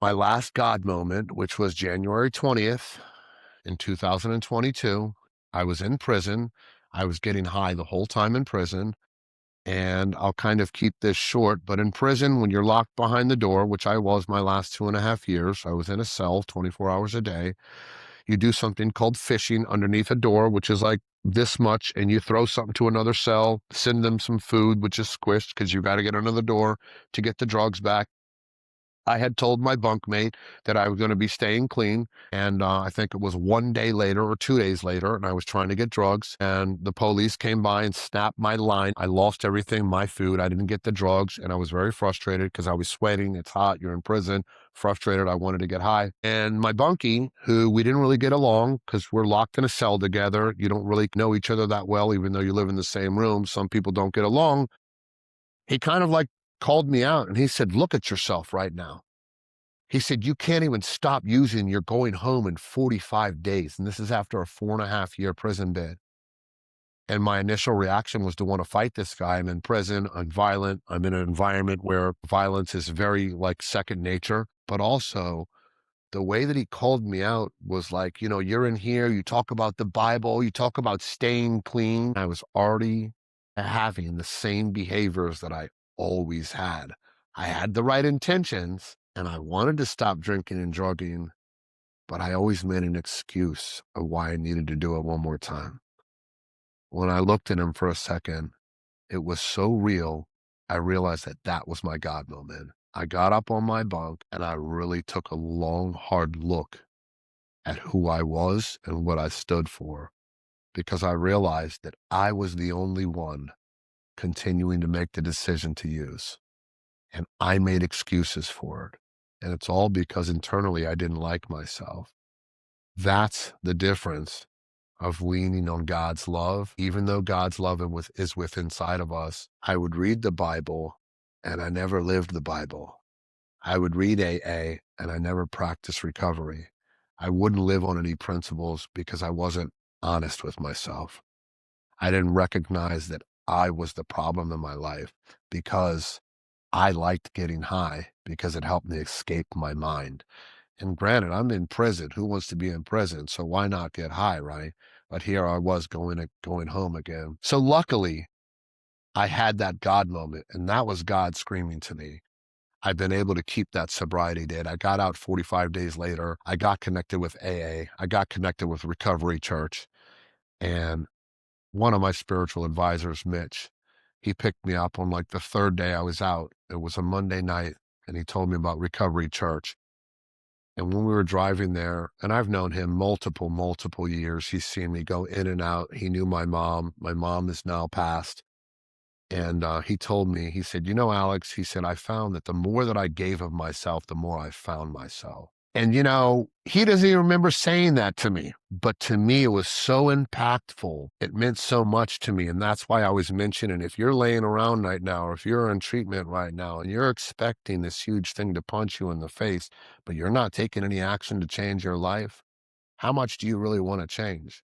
My last God moment, which was January 20th in 2022, I was in prison. I was getting high the whole time in prison. And I'll kind of keep this short, but in prison, when you're locked behind the door, which I was my last 2.5 years, I was in a cell 24 hours a day. You do something called fishing underneath a door, which is like this much, and you throw something to another cell, send them some food, which is squished because you got to get under the door to get the drugs back. I had told my bunkmate that I was going to be staying clean. And I think it was one day later or 2 days later, and I was trying to get drugs. And the police came by and snapped my line. I lost everything, my food. I didn't get the drugs. And I was very frustrated because I was sweating. It's hot. You're in prison. Frustrated. I wanted to get high. And my bunkie, who we didn't really get along because we're locked in a cell together. You don't really know each other that well, even though you live in the same room. Some people don't get along. He kind of like called me out and he said, "Look at yourself right now." He said, "You can't even stop using. You're going home in 45 days." And this is after a 4.5 year prison bid. And my initial reaction was to want to fight this guy. I'm in prison. I'm violent. I'm in an environment where violence is very like second nature. But also the way that he called me out was like, you're in here. You talk about the Bible. You talk about staying clean. I was already having the same behaviors that I always had. I had the right intentions and I wanted to stop drinking and drugging, but I always made an excuse of why I needed to do it one more time. When I looked at him for a second, it was so real. I realized that that was my God moment. I got up on my bunk and I really took a long, hard look at who I was and what I stood for because I realized that I was the only one continuing to make the decision to use. And I made excuses for it. And it's all because internally I didn't like myself. That's the difference of leaning on God's love. Even though God's love is within inside of us, I would read the Bible and I never lived the Bible. I would read AA and I never practiced recovery. I wouldn't live on any principles because I wasn't honest with myself. I didn't recognize that I was the problem in my life because I liked getting high because it helped me escape my mind. And granted, I'm in prison. Who wants to be in prison? So why not get high, right? But here I was going home again. So luckily, I had that God moment, and that was God screaming to me. I've been able to keep that sobriety date. I got out 45 days later. I got connected with AA. I got connected with Recovery Church. And one of my spiritual advisors, Mitch, he picked me up on like the third day I was out. It was a Monday night, and he told me about Recovery Church. And when we were driving there, and I've known him multiple years, he's seen me go in and out. He knew my mom. My mom is now passed. And he told me, he said, Alex, he said, I found that the more that I gave of myself, the more I found myself. And, he doesn't even remember saying that to me. But to me, it was so impactful. It meant so much to me. And that's why I was mentioning if you're laying around right now, or if you're in treatment right now, and you're expecting this huge thing to punch you in the face, but you're not taking any action to change your life, how much do you really want to change?